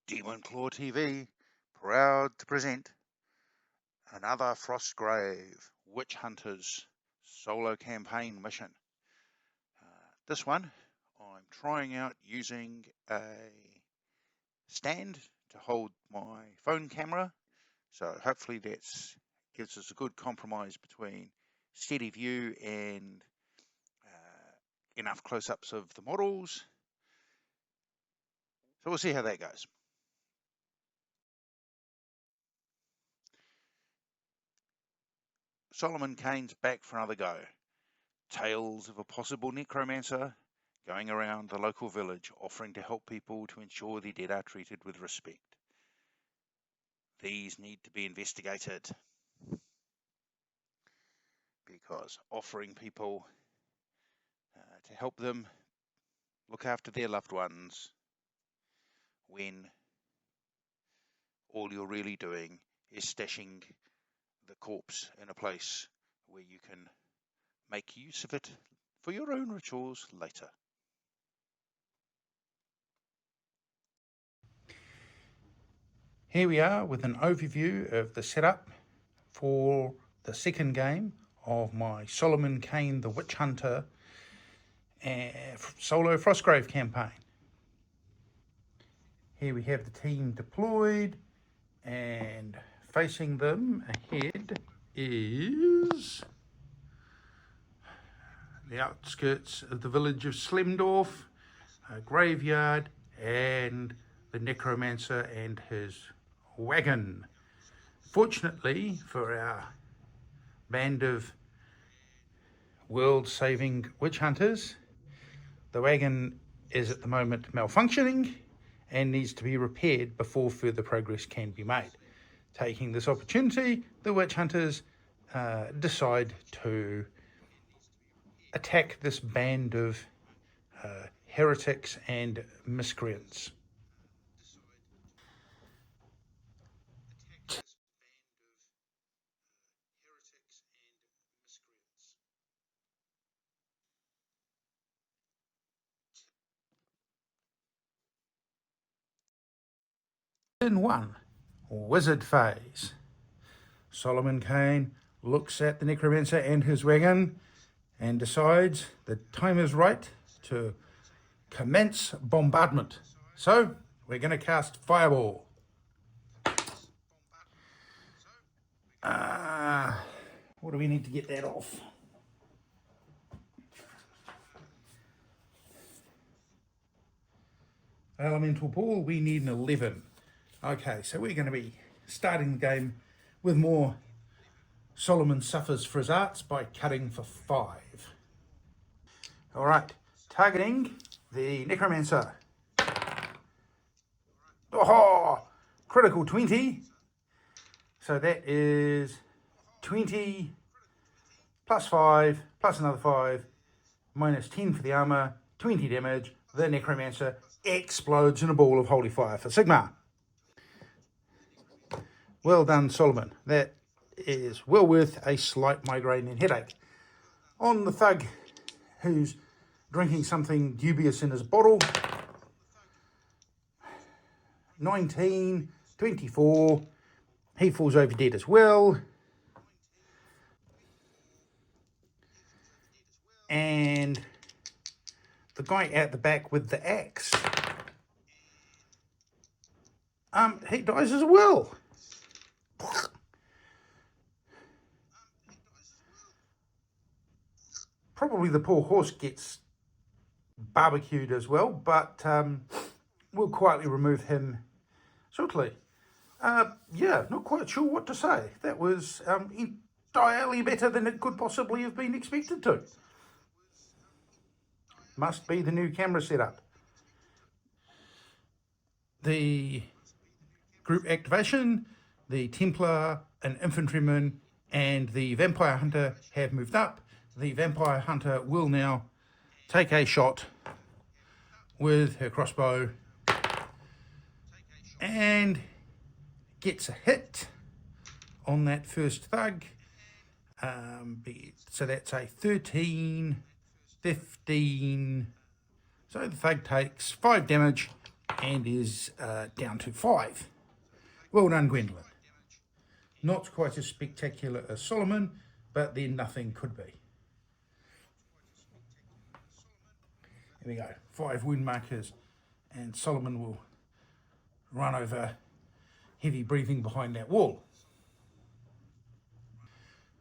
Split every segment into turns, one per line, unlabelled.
Demon Claw TV, proud to present another Frostgrave Witch Hunters solo campaign mission. This one I'm trying out using a stand to hold my phone camera, so hopefully that gives us a good compromise between steady view and enough close-ups of the models. So we'll see how that goes. Solomon Kane's back for another go. Tales of a possible necromancer going around the local village offering to help people to ensure the dead are treated with respect. These need to be investigated because offering people to help them look after their loved ones when all you're really doing is stashing the corpse in a place where you can make use of it for your own rituals later. Here we are with an overview of the setup for the second game of my Solomon Kane the Witch Hunter solo Frostgrave campaign. Here we have the team deployed, and facing them ahead is the outskirts of the village of Slemdorf, a graveyard, and the necromancer and his wagon. Fortunately for our band of world-saving witch hunters, the wagon is at the moment malfunctioning and needs to be repaired before further progress can be made. Taking this opportunity, the witch hunters decide to attack this band of heretics and miscreants. Turn 1, Wizard Phase. Solomon Kane looks at the necromancer and his wagon and decides the time is right to commence bombardment. So we're going to cast Fireball. What do we need to get that off? Elemental Ball, we need an 11. Okay, so we're going to be starting the game with more Solomon suffers for his arts by cutting for 5. All right, targeting the necromancer. Oh, critical 20. So that is 20 plus 5 plus another 5 minus 10 for the armor, 20 damage. The necromancer explodes in a ball of holy fire for Sigma. Well done, Solomon. That is well worth a slight migraine and headache. On the thug who's drinking something dubious in his bottle, 19, 24, he falls over dead as well. And the guy out the back with the axe, he dies as well. Probably the poor horse gets barbecued as well, but we'll quietly remove him shortly. Yeah, not quite sure what to say. That was entirely better than it could possibly have been expected to. Must be the new camera setup. The group activation, the Templar, an infantryman, and the vampire hunter have moved up. The vampire hunter will now take a shot with her crossbow and gets a hit on that first thug. So that's a 13, 15. So the thug takes 5 damage
and is down to 5. Well done, Gwendolyn. Not quite as spectacular as Solomon, but then nothing could be. Here we go, 5 wound markers, and Solomon will run over heavy breathing behind that wall.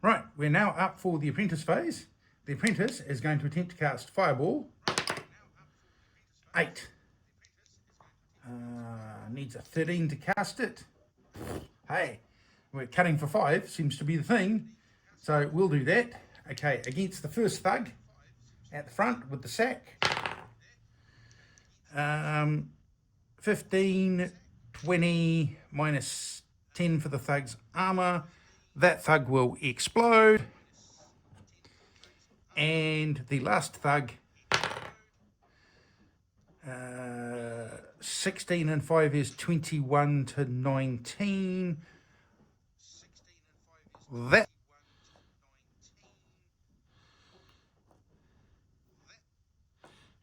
Right, we're now up for the apprentice phase. The apprentice is going to attempt to cast Fireball. 8. Needs a 13 to cast it. Hey, we're cutting for 5, seems to be the thing. So we'll do that. Okay, against the first thug at the front with the sack. 15, 20, minus 10 for the thug's armor. That thug will explode. And the last thug, 16 and 5 is 21 to 19. That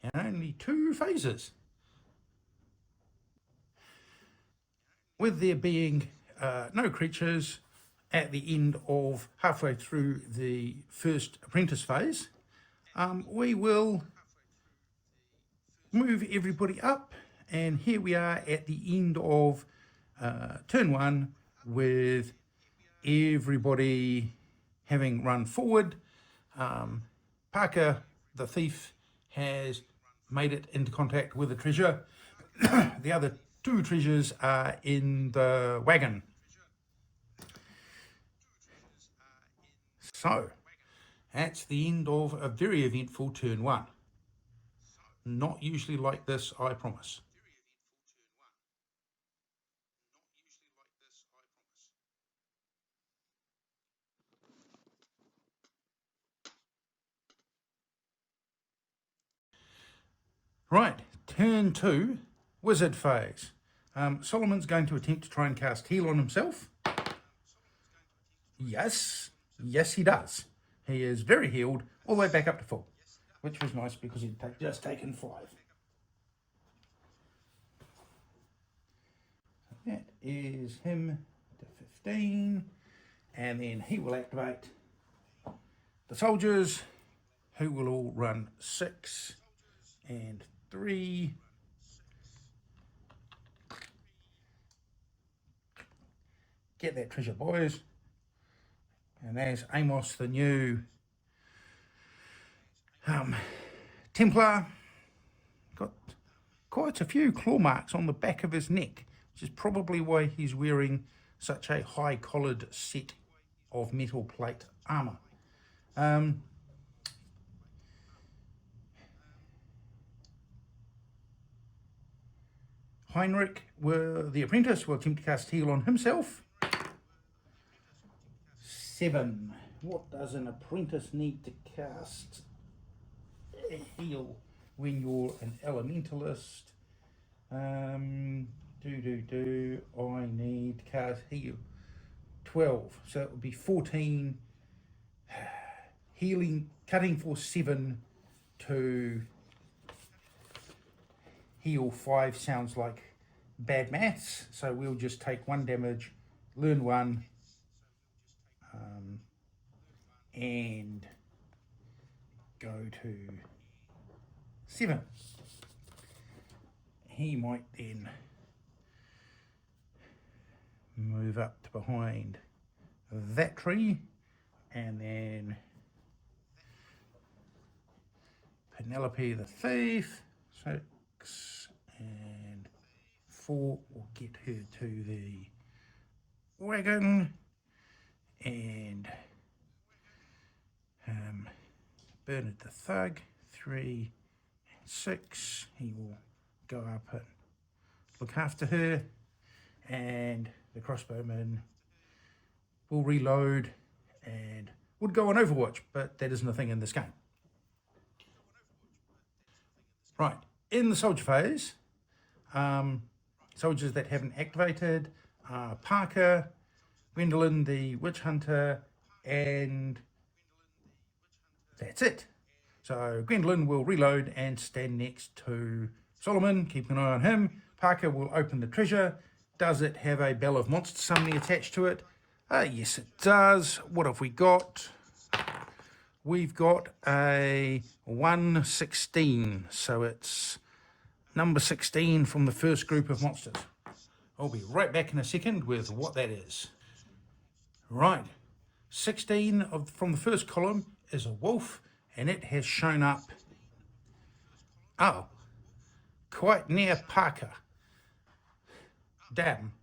and only 2 phases. With there being no creatures at the end of halfway through the first apprentice phase, we will move everybody up, and here we are at the end of turn 1 with everybody having run forward. Parker the thief has made it into contact with the treasure. The other 2 treasures are in the wagon. So that's the end of a very eventful turn 1. Not usually like this, I promise. Right, turn 2, wizard phase. Solomon's going to attempt to try and cast heal on himself. Yes, he does. He is very healed, all the way back up to full, which was nice because he'd just taken 5. That is him to 15, and then he will activate the soldiers, who will all run 6 and 3. Get that treasure, boys. And there's Amos, the new Templar. Got quite a few claw marks on the back of his neck, which is probably why he's wearing such a high-collared set of metal plate armour. Heinrich, the apprentice, will attempt to cast heal on himself. 7. What does an apprentice need to cast heal when you're an elementalist? I need to cast heal 12, so it would be 14. Healing, cutting for 7 to heal 5 sounds like bad maths, so we'll just take 1 damage, learn 1, and go to 7. He might then move up to behind that tree, and then Penelope the thief, 6 and 4 will get her to the wagon, and Bernard the thug, 3 and 6, he will go up and look after her, and the crossbowman will reload and would go on Overwatch, but that isn't a thing in this game. Right, in the soldier phase, soldiers that haven't activated are Parker, Gwendolyn the witch hunter, and that's it. So Gwendolyn will reload and stand next to Solomon, keep an eye on him. Parker will open the treasure. Does it have a Bell of Monster Summoning attached to it? Yes, it does. What have we got? We've got a 116, so it's number 16 from the first group of monsters. I'll be right back in a second with what that is. Right, 16 from the first column is a wolf, and it has shown up, quite near Parker. Damn.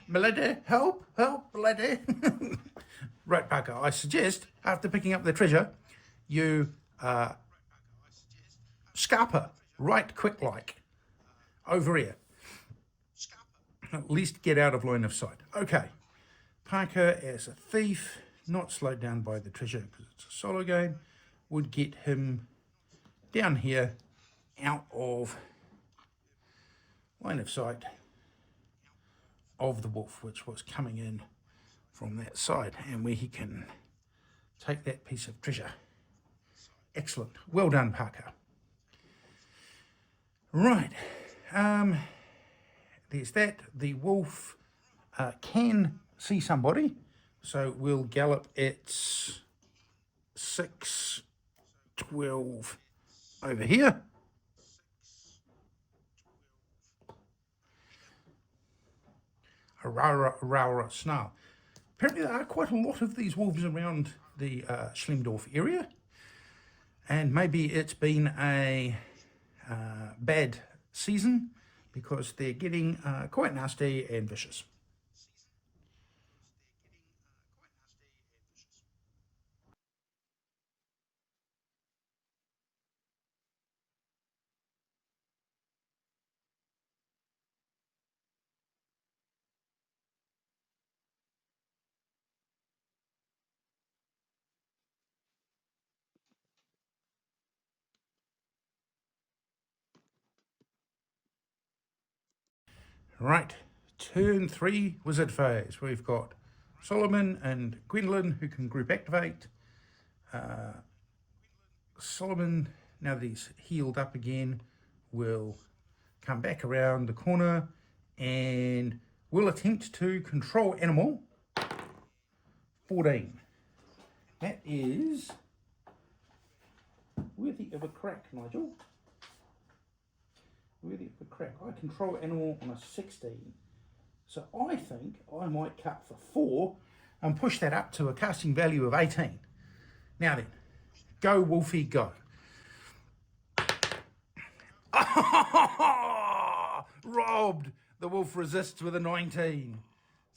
Milady, help, milady. Right, Parker, I suggest, after picking up the treasure, you scarper right quick like over here. At least get out of line of sight. Okay, Parker as a thief, not slowed down by the treasure because it's a solo game, would get him down here out of line of sight of the wolf, which was coming in from that side, and where he can take that piece of treasure. Excellent. Well done, Parker. Right. There's that. The wolf can see somebody, so we'll gallop its 6, 12 over here. Aurora snarl. Apparently there are quite a lot of these wolves around the Schlemdorf area, and maybe it's been a bad season because they're getting quite nasty and vicious. Right, turn 3 wizard phase. We've got Solomon and Gwendolyn who can group activate. Solomon, now that he's healed up again, will come back around the corner and will attempt to control animal 14. That is worthy of a crack, Nigel. Worthy of a crack. I control animal on a 16. So I think I might cut for 4 and push that up to a casting value of 18. Now then, go Wolfie, go. Robbed! The wolf resists with a 19.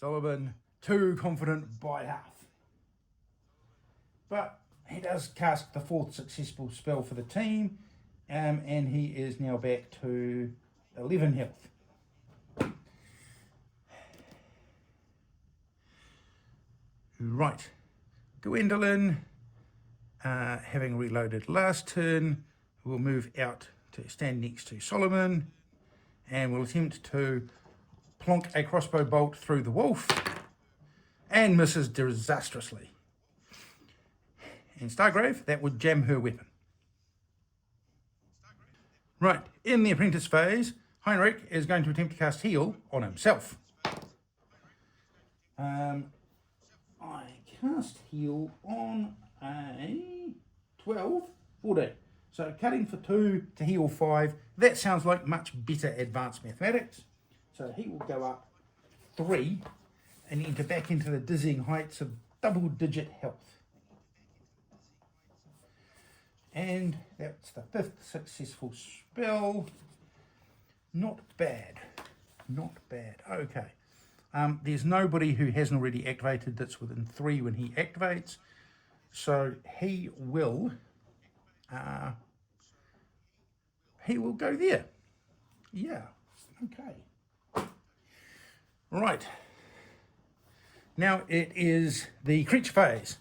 Solomon, too confident by half. But he does cast the 4th successful spell for the team, and he is now back to 11 health. Right, Gwendolyn, having reloaded last turn, will move out to stand next to Solomon and will attempt to plonk a crossbow bolt through the wolf and misses disastrously. And Stargrave, that would jam her weapon. Right, in the apprentice phase, Heinrich is going to attempt to cast heal on himself. I cast heal on a 12, 14. So cutting for 2 to heal 5, that sounds like much better advanced mathematics. So he will go up 3 and enter back into the dizzying heights of double-digit health. And that's the 5th successful spell. Not bad. Not bad. Okay. There's nobody who hasn't already activated that's within 3 when he activates. So he will go there. Yeah. Okay. Right. Now it is the creature phase.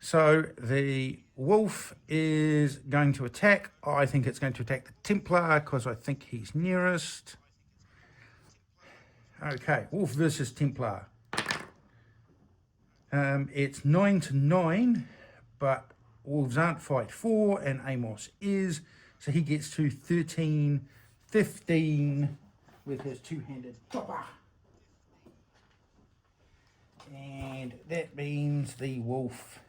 So the wolf is going to attack. I think it's going to attack the Templar because I think he's nearest. Okay, wolf versus Templar. It's 9 to 9, but wolves aren't fight 4 and Amos is. So he gets to 13, 15, with his two-handed chopper. And that means the wolf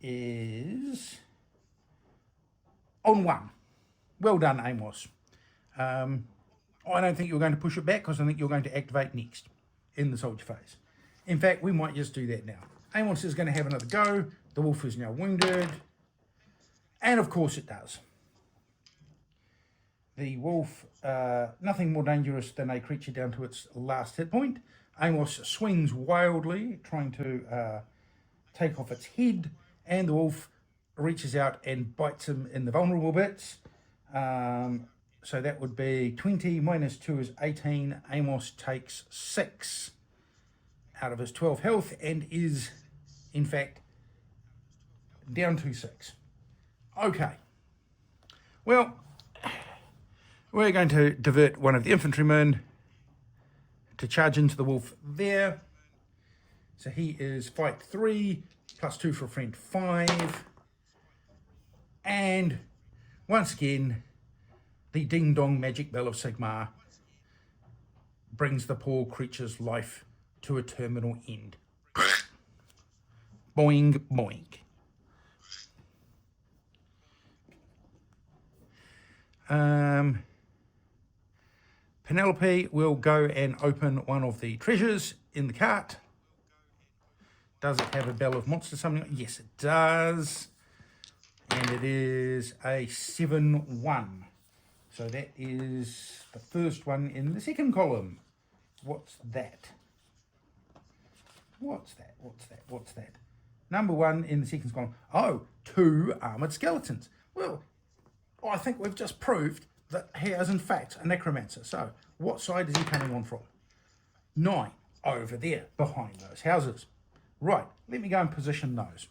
is on 1. Well done, Amos. I don't think you're going to push it back because I think you're going to activate next in the soldier phase. In fact, we might just do that now. Amos is going to have another go. The wolf is now wounded. And of course it does. The wolf, nothing more dangerous than a creature down to its last hit point. Amos swings wildly, trying to take off its head, and the wolf reaches out and bites him in the vulnerable bits. So that would be 20 minus 2 is 18. Amos takes 6 out of his 12 health and is, in fact, down to 6. Okay. Well, we're going to divert one of the infantrymen to charge into the wolf there. So he is fight 3, plus 2 for a friend 5. And once again, the ding-dong magic bell of Sigmar brings the poor creature's life to a terminal end. Boing, boing. Penelope will go and open one of the treasures in the cart. Does it have a bell of monster summoning? Yes, it does. And it is a 7-1. So that is the first one in the second column. What's that? What's that? What's that? What's that? Number 1 in the second column. Oh, 2 armoured skeletons. Well, I think we've just proved that he is in fact a necromancer. So what side is he coming on from? 9, over there, behind those houses. Right, let me go and position those.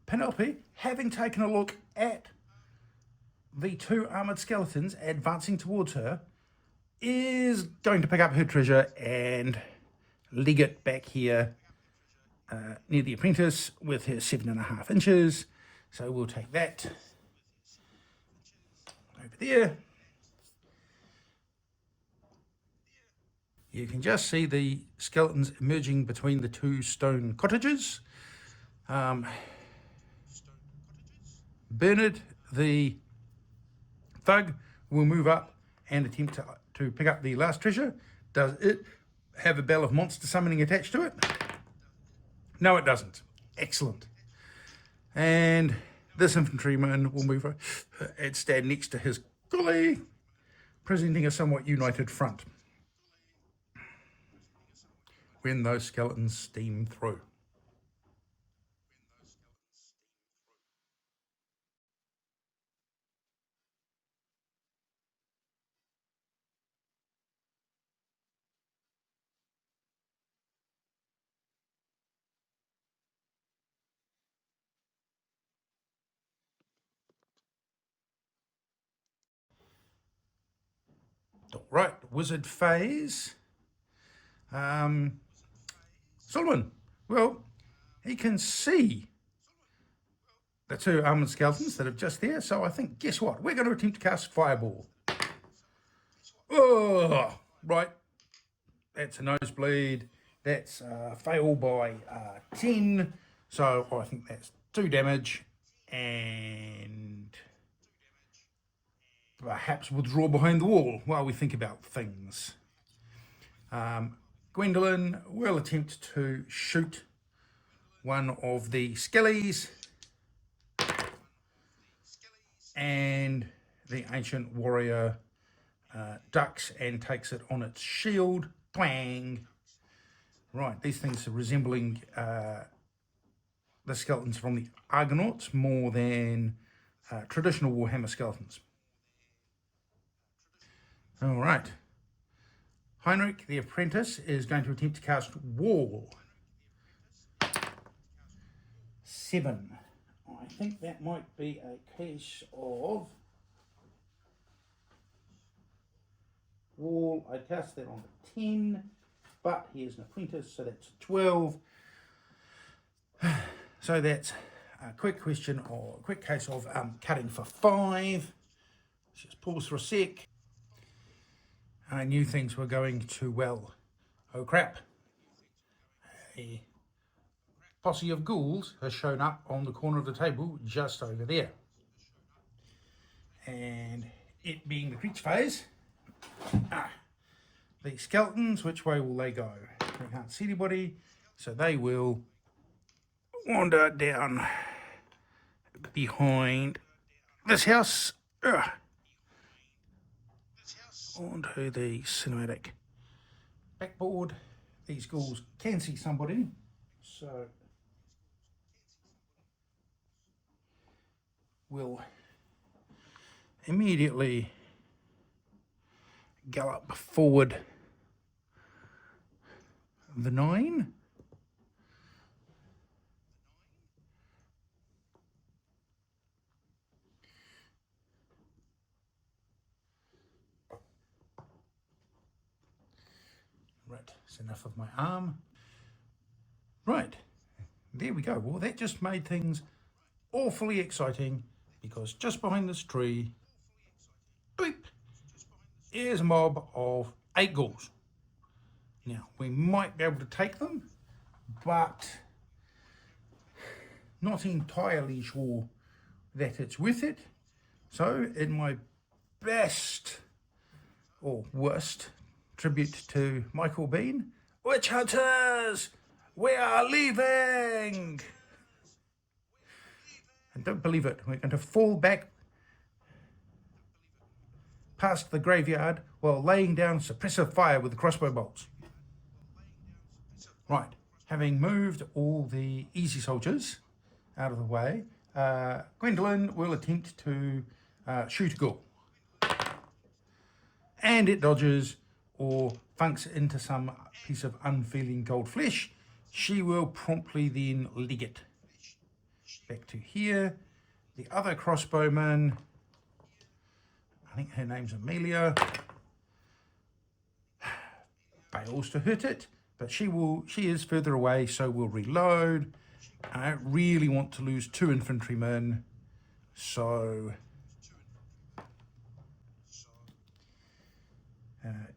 Penelope, having taken a look at the 2 armoured skeletons advancing towards her, is going to pick up her treasure and leg it back here near the apprentice with her 7.5 inches. So we'll take that over there. You can just see the skeletons emerging between the 2 stone cottages. Bernard, the thug, will move up and attempt to pick up the last treasure. Does it have a bell of monster summoning attached to it? No, it doesn't. Excellent. And this infantryman will move and stand next to his colleague, presenting a somewhat united front when those skeletons steam through. All right, wizard phase. Solomon, well, he can see the 2 armoured skeletons that are just there, so I think, guess what? We're going to attempt to cast Fireball. Oh, right. That's a nosebleed. That's a fail by 10. So I think that's 2 damage. And perhaps withdraw behind the wall while we think about things. Gwendolyn will attempt to shoot one of the skellies, and the ancient warrior ducks and takes it on its shield. Twang! Right, these things are resembling the skeletons from the Argonauts more than traditional Warhammer skeletons. All right. Heinrich, the apprentice, is going to attempt to cast Wall. 7. I think that might be a case of Wall. I cast that on a 10, but he is an apprentice, so that's 12. So that's a quick question or a quick case of cutting for 5. Let's just pause for a sec. I knew things were going too well. Oh crap. A posse of ghouls has shown up on the corner of the table just over there. And it being the creature phase, the skeletons, which way will they go? They can't see anybody, so they will wander down behind this house onto the cinematic backboard. These ghouls can see somebody, so we'll immediately gallop forward the 9. Right, that's enough of my arm. Right, there we go. Well, that just made things awfully exciting, because just behind this tree, beep, is a mob of 8 ghouls. Now, we might be able to take them, but not entirely sure that it's worth it. So, in my best or worst tribute to Michael Bean, Witch Hunters, we are leaving! And don't believe it, we're going to fall back past the graveyard while laying down suppressive fire with the crossbow bolts. Right, having moved all the easy soldiers out of the way, Gwendolyn will attempt to shoot a ghoul. And it dodges or funks into some piece of unfeeling gold flesh. She will promptly then leg it back to here. The other crossbowman, I think her name's Amelia, fails to hit it, but she is further away, so we'll reload. I don't really want to lose 2 infantrymen, so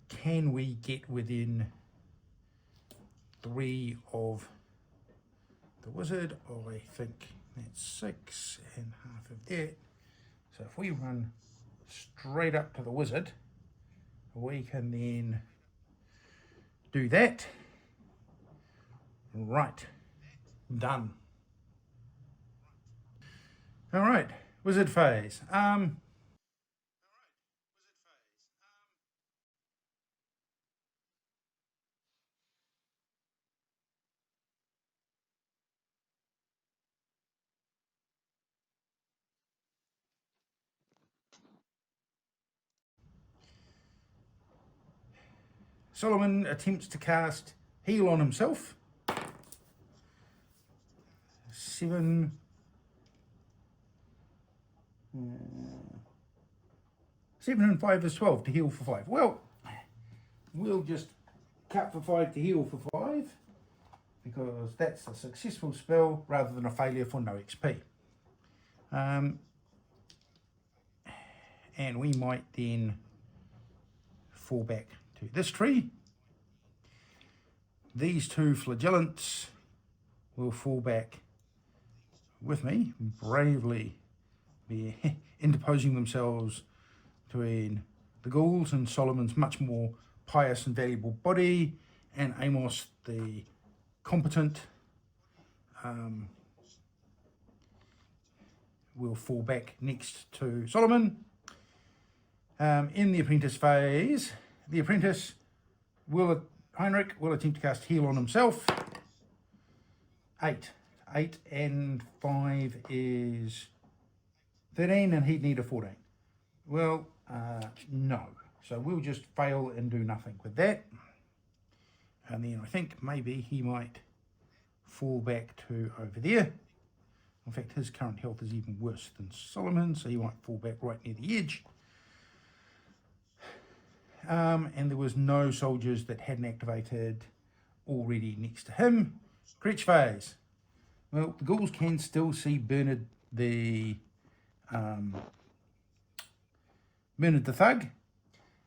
can we get within 3 of the wizard? Oh, I think that's 6 and half of that. So if we run straight up to the wizard, we can then do that. Right, done. All right, wizard phase. Solomon attempts to cast heal on himself. 7. 7 and 5 is 12 to heal for 5. Well, we'll just cut for 5 to heal for 5, because that's a successful spell rather than a failure for no XP. And we might then fall back to this tree. These 2 flagellants will fall back with me, bravely be interposing themselves between the ghouls and Solomon's much more pious and valuable body, and Amos, the competent, will fall back next to Solomon. In the apprentice phase, the apprentice Heinrich will attempt to cast heal on himself. 8 and 5 is 13, and he'd need a 14. Well, no. So we'll just fail and do nothing with that. And then I think maybe he might fall back to over there. In fact, his current health is even worse than Solomon, so he might fall back right near the edge. And there was no soldiers that hadn't activated already next to him. Creature phase. Well, the ghouls can still see Bernard the Thug,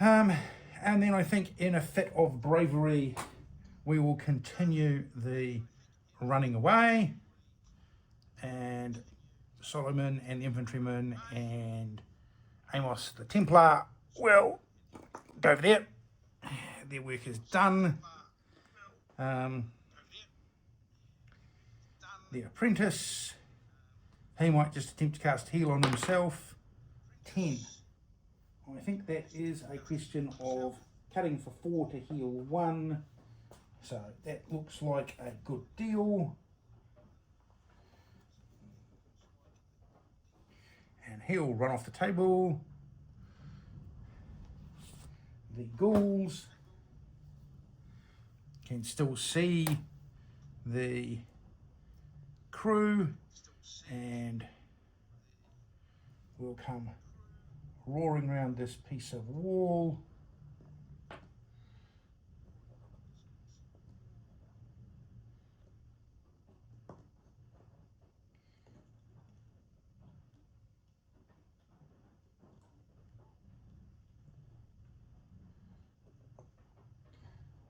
And then I think in a fit of bravery, we will continue the running away, and Solomon and the infantryman and Amos the Templar will go over there. Their work is done. The apprentice, he might just attempt to cast heal on himself. 10. I think that is a question of cutting for 4 to heal 1. So that looks like a good deal. And he'll run off the table. The ghouls can still see the crew and will come roaring around this piece of wall.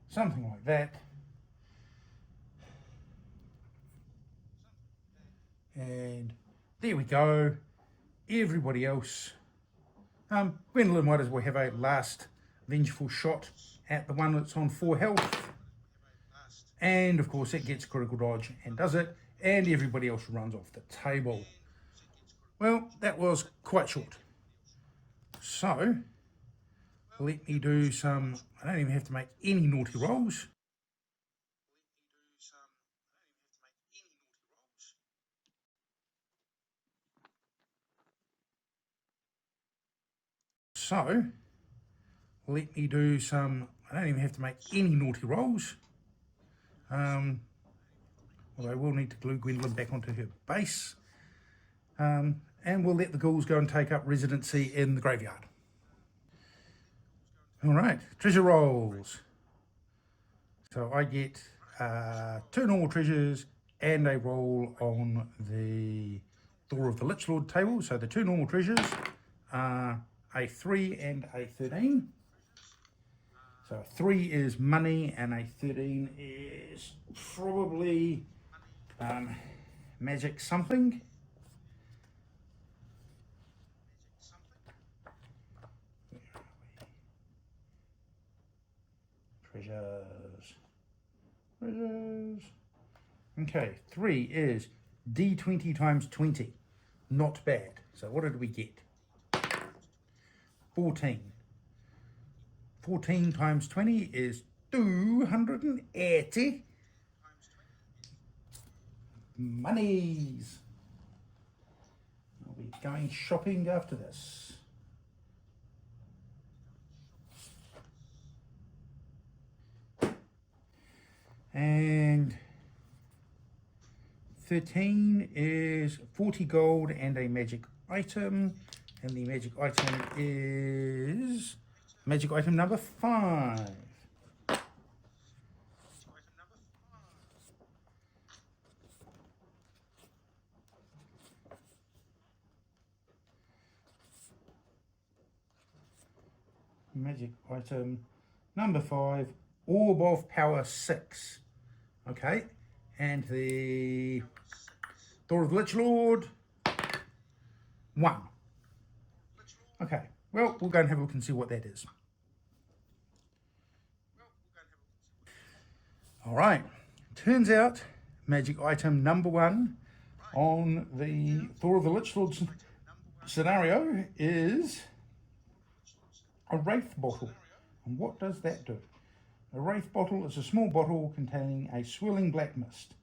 Something like that. And there we go. Everybody else. Gwendolyn might as well have a last vengeful shot at the one that's on 4 health. And of course it gets critical dodge and does it. And everybody else runs off the table. Well, that was quite short. So, let me do some, I don't even have to make any naughty rolls. So, let me do some, I don't even have to make any naughty rolls. Although I will need to glue Gwendolyn back onto her base. And we'll let the ghouls go and take up residency in the graveyard. All right, treasure rolls. So I get 2 normal treasures and a roll on the Door of the Lich Lord table. So the 2 normal treasures are a 3 and a 13. So a 3 is money and a 13 is probably magic something. Treasures. Okay, 3 is D20 times 20. Not bad. So what did we get? 14. 14 times 20 is 280. Monies. I'll be going shopping after this. And 13 is 40 gold and a magic item. And the magic item is magic item number 5. Magic item number 5, Orb of Power 6. Okay, and the Door of the Lich Lord 1. Okay, well, we'll go and have a look and see what that is. All right, turns out magic item number 1 on the Door of the Lich Lord scenario is a Wraith Bottle. And what does that do? A Wraith Bottle is a small bottle containing a swirling black mist.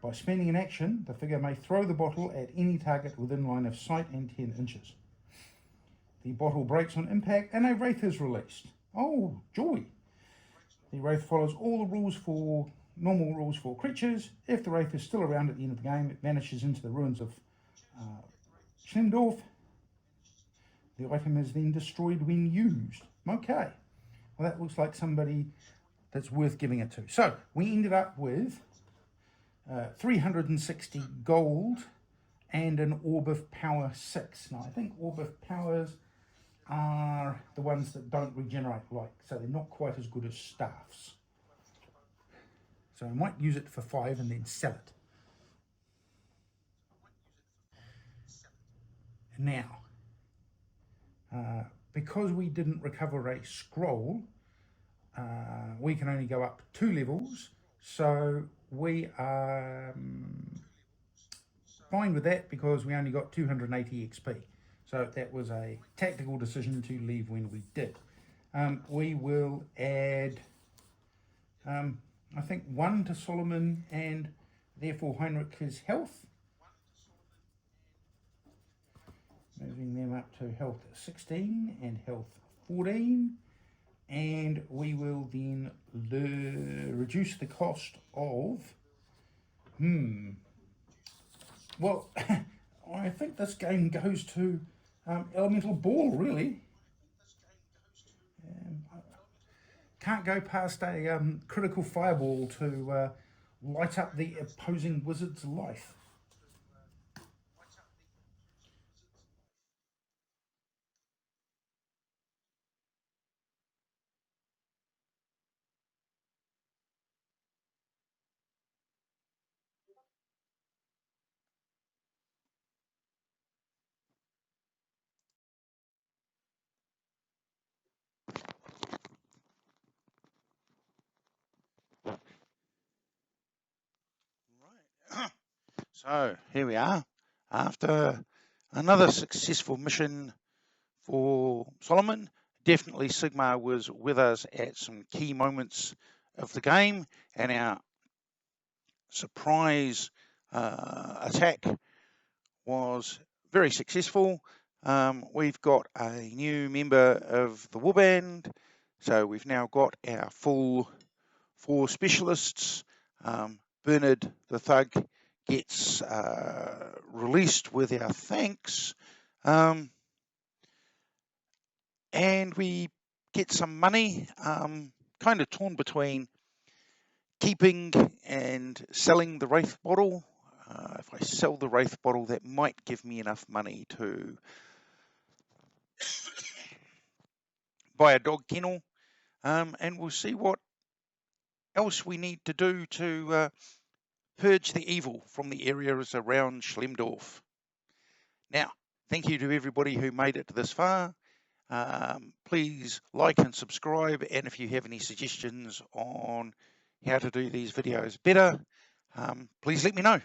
By spending an action, the figure may throw the bottle at any target within line of sight and 10 inches. The bottle breaks on impact and a Wraith is released. Oh, joy! The Wraith follows all the rules for normal rules for creatures. If the Wraith is still around at the end of the game, it vanishes into the ruins of Schlendorf. The item is then destroyed when used. Okay, well that looks like somebody that's worth giving it to. So we ended up with 360 gold and an Orb of Power 6. Now I think Orb of Powers are the ones that don't regenerate, so they're not quite as good as staffs. So I might use it for 5 and then sell it. Now, because we didn't recover a scroll, we can only go up 2 levels, so we are fine with that because we only got 280 XP. So that was a tactical decision to leave when we did. We will add, I think, 1 to Solomon and therefore Heinrich his health. Moving them up to health 16 and health 14. And we will then reduce the cost of, well, I think this game goes to Elemental Ball, really. Can't go past a critical fireball to light up the opposing wizard's life.
Right. So here we are, after another successful mission for Solomon. Definitely Sigmar was with us at some key moments of the game, and our surprise attack was very successful. We've got a new member of the warband, so we've now got our full 4 specialists. Bernard the Thug gets released with our thanks, and we get some money, kind of torn between keeping and selling the Wraith bottle. If I sell the Wraith bottle, that might give me enough money to buy a dog kennel, and we'll see what else we need to do to purge the evil from the areas around Schlemdorf. Now, thank you to everybody who made it this far. Please like and subscribe, and if you have any suggestions on how to do these videos better, please let me know.